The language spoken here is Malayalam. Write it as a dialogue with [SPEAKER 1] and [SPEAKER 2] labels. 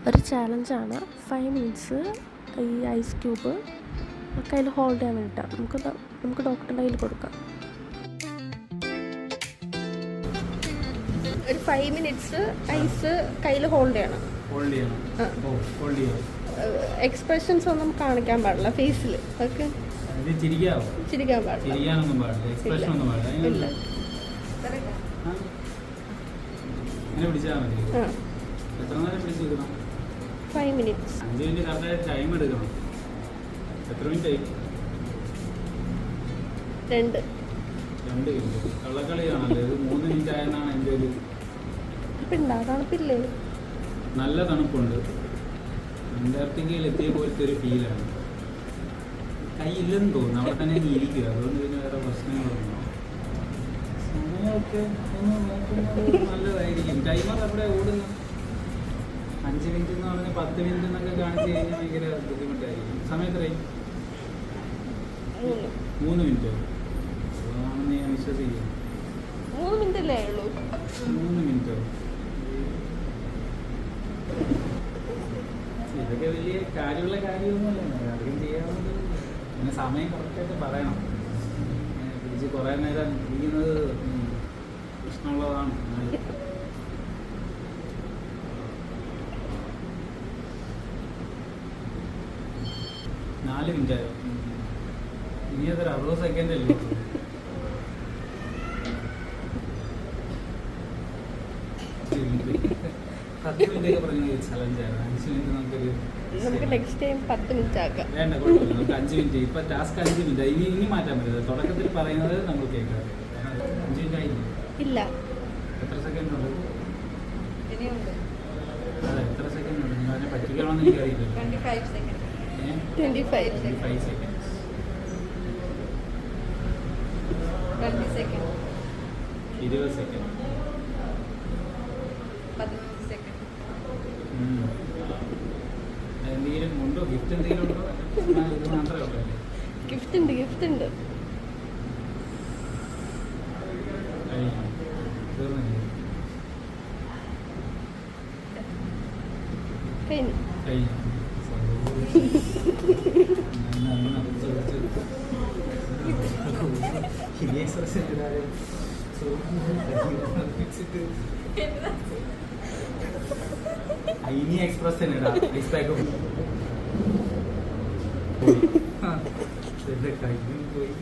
[SPEAKER 1] ഒരു ചാലഞ്ചാണ്. 5 മിനിറ്റ്സ് ഈ ഐസ് ക്യൂബ് കയ്യിൽ ഹോൾഡ് ചെയ്യാൻ വേണ്ടിയിട്ടാണ്. നമുക്ക് ഡോക്ടറിൻ്റെ കയ്യിൽ കൊടുക്കാം. ഒരു 5 മിനിറ്റ്സ് ഐസ് കയ്യിൽ ഹോൾഡ് ചെയ്യണം. എക്സ്പ്രഷൻസ് ഒന്നും കാണിക്കാൻ പാടില്ല ഫേസിൽ. ഓക്കെ, ചിരിക്കാൻ പാടില്ല. ഇല്ല. 5 മിനിറ്റ്സ്.
[SPEAKER 2] 5 മിനിറ്റ് കറക്റ്റ് ടൈം എടുക്കണം. എത്ര മിനിറ്റ് ആയി?
[SPEAKER 1] 2
[SPEAKER 2] മിനിറ്റ്. കള്ളക്കളിയാണല്ലോ ഇത്. 3 മിനിറ്റ് ആയെന്നാണ് എൻ്റെ ഒരു
[SPEAKER 1] തണുപ്പില്ലേ?
[SPEAKER 2] നല്ല തണുപ്പുണ്ട്. അന്റാർട്ടിക്കയിൽ എത്തിയ പോലത്തെ ഒരു ഫീലാണ്. കൈയില്ലെന്ന് തോന്നുന്നു, അവിടെ തന്നെ ഇരിക്കുക. അതുകൊണ്ട് പിന്നെ വേറെ പ്രശ്നങ്ങളൊന്നും സമയമൊക്കെ ഒന്ന് നോക്കുന്നത് നല്ലതായിരിക്കും. ടൈമർ അവിടെ ഓടുന്നു. 5 മിനിറ്റ് എന്ന് പറഞ്ഞാൽ 10 മിനിറ്റ് എന്നൊക്കെ കാണിച്ചു കഴിഞ്ഞാൽ ഭയങ്കര ബുദ്ധിമുട്ടായിരിക്കും. സമയം എത്രയും? 3 മിനിറ്റോ? അതാണെന്ന് ഞാൻ വിശ്വസിക്കുന്നു.
[SPEAKER 1] 3 മിനിറ്റല്ലേ ഉള്ളൂ?
[SPEAKER 2] 3 മിനിറ്റോ? ഇതൊക്കെ വലിയ കാര്യമുള്ള കാര്യമൊന്നുമല്ല. അധികം ചെയ്യാവുന്നത്. പിന്നെ സമയം കറക്റ്റായിട്ട് പറയണം. പിടിച്ച് കുറേ നേരം ഇരിക്കുന്നത് പ്രശ്നമുള്ളതാണ്. 4 മിനിറ്റായോ? ഇനി അതൊരു 60 സെക്കൻഡ് അല്ലേ? 10 മിനിറ്റ് പറഞ്ഞ ചലഞ്ചാണ്. 5 മിനിറ്റ്
[SPEAKER 1] നമുക്ക് നെക്സ്റ്റ് ടൈം 10 മിനിറ്റ് ആക്കാം.
[SPEAKER 2] വേണ്ട, കുഴപ്പമില്ല. നമുക്ക് 5 മിനിറ്റ്. ഇപ്പൊ ടാസ്ക് 5 മിനിറ്റ്. ഇനി മാറ്റാൻ പറ്റില്ല. തുടക്കത്തിൽ പറയുന്നത് നമ്മൾ കേൾക്കാം. 5 മിനിറ്റ് ആയില്ലേ?
[SPEAKER 1] ഇല്ല.
[SPEAKER 2] എത്ര സെക്കൻഡ് ഉണ്ട്?
[SPEAKER 3] ഇനിയുണ്ട്.
[SPEAKER 2] അതെ, എത്ര സെക്കൻഡ് ഉണ്ട്? നിങ്ങൾ അതിനെ പറ്റിക്കണമെന്ന് എനിക്കറിയില്ല.
[SPEAKER 3] 25 second.
[SPEAKER 1] 25
[SPEAKER 2] second.
[SPEAKER 3] 20 second.
[SPEAKER 2] 20 second.
[SPEAKER 3] 15 second.
[SPEAKER 2] എന്തെങ്കിലും ഉണ്ടോ? ഗിഫ്റ്റ് എന്തെങ്കിലും ഉണ്ടോ? ഇത് മാത്രമേ ഉള്ളൂ.
[SPEAKER 1] ഗിഫ്റ്റ് ഉണ്ട്.
[SPEAKER 2] കഴിഞ്ഞു. തീർന്നില്ലേ? കഴിഞ്ഞു. ഇനി എക്സ്പ്രസ് തന്നെ ഇടാം. ഐസ് പാക്ക് പോയി. പോയി.